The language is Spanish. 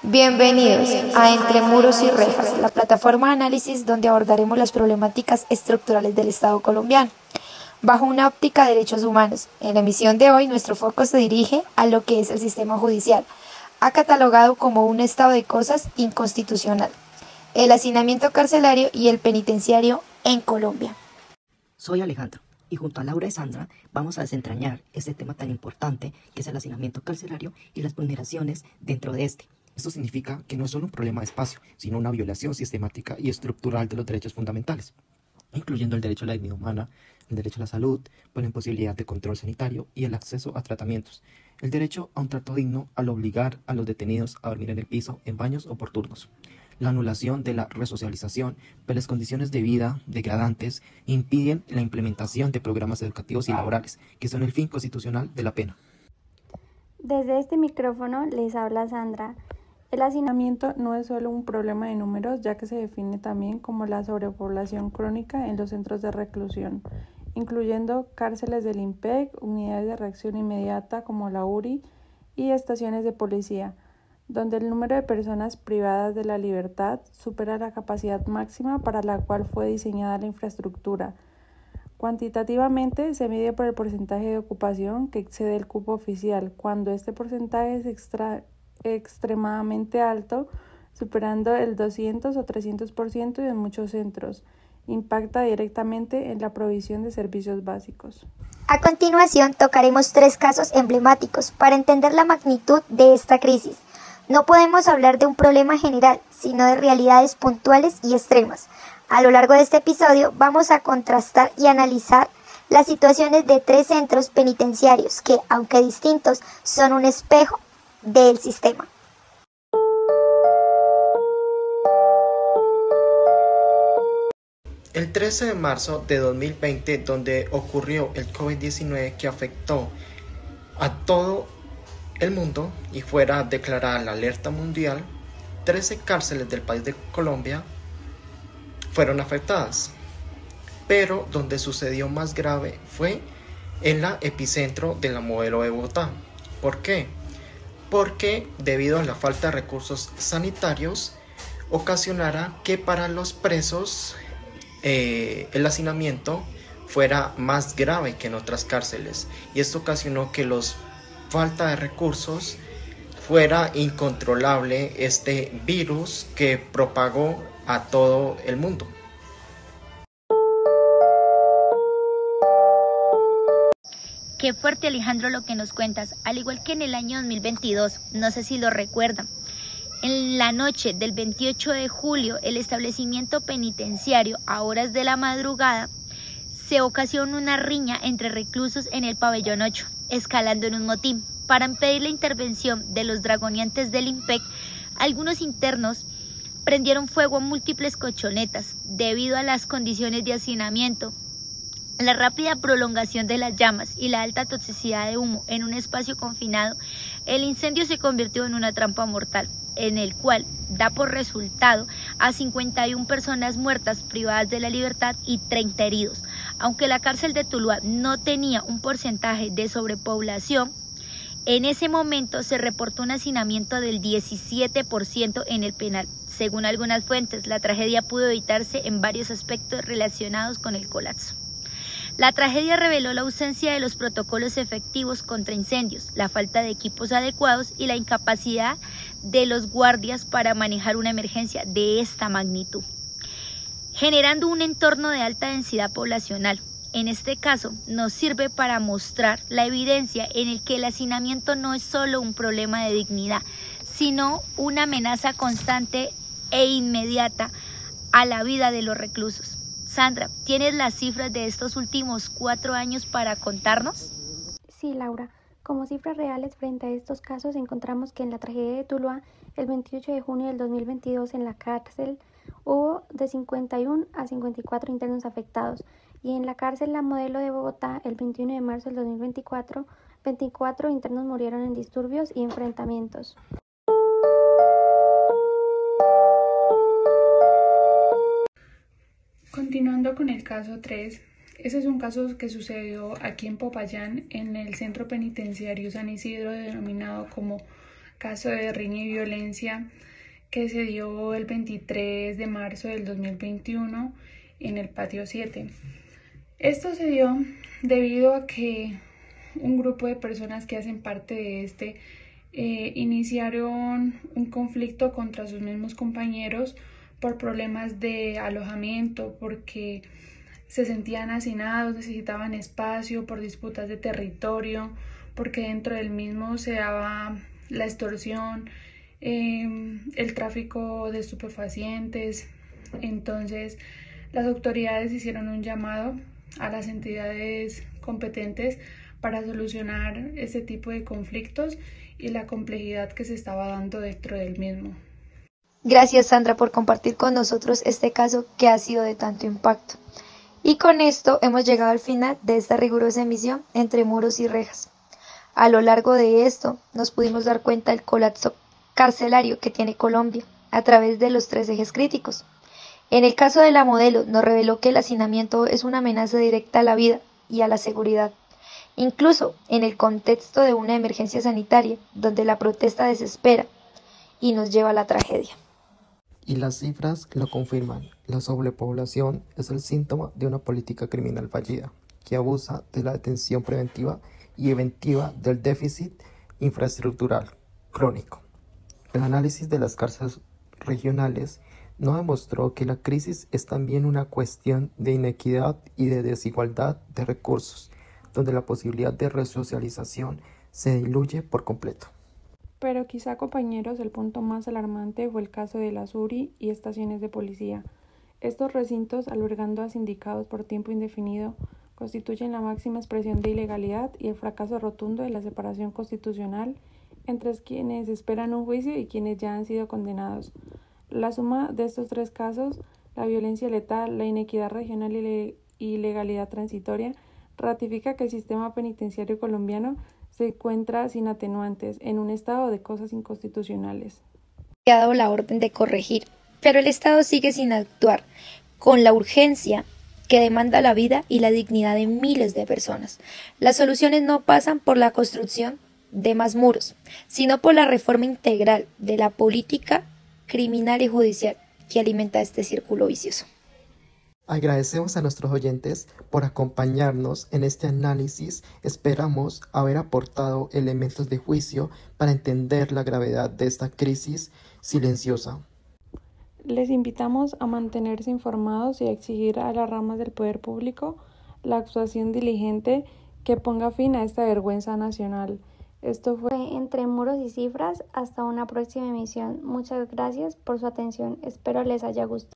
Bienvenidos a Entre Muros y Rejas, la plataforma de análisis donde abordaremos las problemáticas estructurales del Estado colombiano, bajo una óptica de derechos humanos. En la emisión de hoy, nuestro foco se dirige a lo que es el sistema judicial, ha catalogado como un estado de cosas inconstitucional, el hacinamiento carcelario y el penitenciario en Colombia. Soy Alejandro y junto a Laura y Sandra vamos a desentrañar este tema tan importante que es el hacinamiento carcelario y las vulneraciones dentro de este. Esto significa que no es solo un problema de espacio, sino una violación sistemática y estructural de los derechos fundamentales, incluyendo el derecho a la dignidad humana, el derecho a la salud, por la imposibilidad de control sanitario y el acceso a tratamientos, el derecho a un trato digno al obligar a los detenidos a dormir en el piso en baños o por turnos, la anulación de la resocialización, pues las condiciones de vida degradantes impiden la implementación de programas educativos y laborales, que son el fin constitucional de la pena. Desde este micrófono les habla Sandra. El hacinamiento no es solo un problema de números, ya que se define también como la sobrepoblación crónica en los centros de reclusión, incluyendo cárceles del IMPEC, unidades de reacción inmediata como la URI y estaciones de policía, donde el número de personas privadas de la libertad supera la capacidad máxima para la cual fue diseñada la infraestructura. Cuantitativamente se mide por el porcentaje de ocupación que excede el cupo oficial, cuando este porcentaje es extremadamente alto, superando el 200 o 300% y en muchos centros. Impacta directamente en la provisión de servicios básicos. A continuación tocaremos 3 casos emblemáticos para entender la magnitud de esta crisis. No podemos hablar de un problema general, sino de realidades puntuales y extremas. A lo largo de este episodio vamos a contrastar y analizar las situaciones de 3 centros penitenciarios que, aunque distintos, son un espejo del sistema. El 13 de marzo de 2020, donde ocurrió el COVID-19 que afectó a todo el mundo y fuera declarada la alerta mundial, 13 cárceles del país de Colombia fueron afectadas, pero donde sucedió más grave fue en la epicentro de la Modelo de Bogotá. ¿Por qué? Porque debido a la falta de recursos sanitarios ocasionara que para los presos el hacinamiento fuera más grave que en otras cárceles, y esto ocasionó que los falta de recursos fuera incontrolable este virus que propagó a todo el mundo. Qué fuerte, Alejandro, lo que nos cuentas. Al igual que en el año 2022, no sé si lo recuerdan, en la noche del 28 de julio, el establecimiento penitenciario, a horas de la madrugada, se ocasionó una riña entre reclusos en el pabellón 8, escalando en un motín. Para impedir la intervención de los dragoneantes del IMPEC, algunos internos prendieron fuego a múltiples colchonetas. Debido a las condiciones de hacinamiento, la rápida prolongación de las llamas y la alta toxicidad de humo en un espacio confinado, el incendio se convirtió en una trampa mortal, en el cual da por resultado a 51 personas muertas privadas de la libertad y 30 heridos. Aunque la cárcel de Tuluá no tenía un porcentaje de sobrepoblación, en ese momento se reportó un hacinamiento del 17% en el penal. Según algunas fuentes, la tragedia pudo evitarse en varios aspectos relacionados con el colapso. La tragedia reveló la ausencia de los protocolos efectivos contra incendios, la falta de equipos adecuados y la incapacidad de los guardias para manejar una emergencia de esta magnitud, generando un entorno de alta densidad poblacional. En este caso, nos sirve para mostrar la evidencia en el que el hacinamiento no es solo un problema de dignidad, sino una amenaza constante e inmediata a la vida de los reclusos. Sandra, ¿tienes las cifras de estos últimos 4 años para contarnos? Sí, Laura. Como cifras reales frente a estos casos encontramos que en la tragedia de Tuluá, el 28 de junio del 2022 en la cárcel hubo de 51 a 54 internos afectados, y en la cárcel La Modelo de Bogotá, el 21 de marzo del 2024, 24 internos murieron en disturbios y enfrentamientos. Continuando con el caso 3, ese es un caso que sucedió aquí en Popayán, en el centro penitenciario San Isidro, denominado como caso de riña y violencia que se dio el 23 de marzo del 2021 en el patio 7. Esto se dio debido a que un grupo de personas que hacen parte de iniciaron un conflicto contra sus mismos compañeros por problemas de alojamiento, porque se sentían hacinados, necesitaban espacio, por disputas de territorio, porque dentro del mismo se daba la extorsión, el tráfico de estupefacientes. Entonces las autoridades hicieron un llamado a las entidades competentes para solucionar este tipo de conflictos y la complejidad que se estaba dando dentro del mismo. Gracias, Sandra, por compartir con nosotros este caso que ha sido de tanto impacto. Y con esto hemos llegado al final de esta rigurosa emisión Entre Muros y Rejas. A lo largo de esto nos pudimos dar cuenta del colapso carcelario que tiene Colombia a través de los 3 ejes críticos. En el caso de la modelo nos reveló que el hacinamiento es una amenaza directa a la vida y a la seguridad, incluso en el contexto de una emergencia sanitaria donde la protesta desespera y nos lleva a la tragedia. Y las cifras lo confirman. La sobrepoblación es el síntoma de una política criminal fallida, que abusa de la detención preventiva y eventiva del déficit infraestructural crónico. El análisis de las cárceles regionales no demostró que la crisis es también una cuestión de inequidad y de desigualdad de recursos, donde la posibilidad de resocialización se diluye por completo. Pero quizá, compañeros, el punto más alarmante fue el caso de las URI y estaciones de policía. Estos recintos, albergando a sindicados por tiempo indefinido, constituyen la máxima expresión de ilegalidad y el fracaso rotundo de la separación constitucional entre quienes esperan un juicio y quienes ya han sido condenados. La suma de estos 3 casos, la violencia letal, la inequidad regional y la ilegalidad transitoria, ratifica que el sistema penitenciario colombiano se encuentra sin atenuantes, en un estado de cosas inconstitucionales. Se ha dado la orden de corregir, pero el Estado sigue sin actuar con la urgencia que demanda la vida y la dignidad de miles de personas. Las soluciones no pasan por la construcción de más muros, sino por la reforma integral de la política criminal y judicial que alimenta este círculo vicioso. Agradecemos a nuestros oyentes por acompañarnos en este análisis. Esperamos haber aportado elementos de juicio para entender la gravedad de esta crisis silenciosa. Les invitamos a mantenerse informados y a exigir a las ramas del poder público la actuación diligente que ponga fin a esta vergüenza nacional. Esto fue Entre Muros y Cifras. Hasta una próxima emisión. Muchas gracias por su atención. Espero les haya gustado.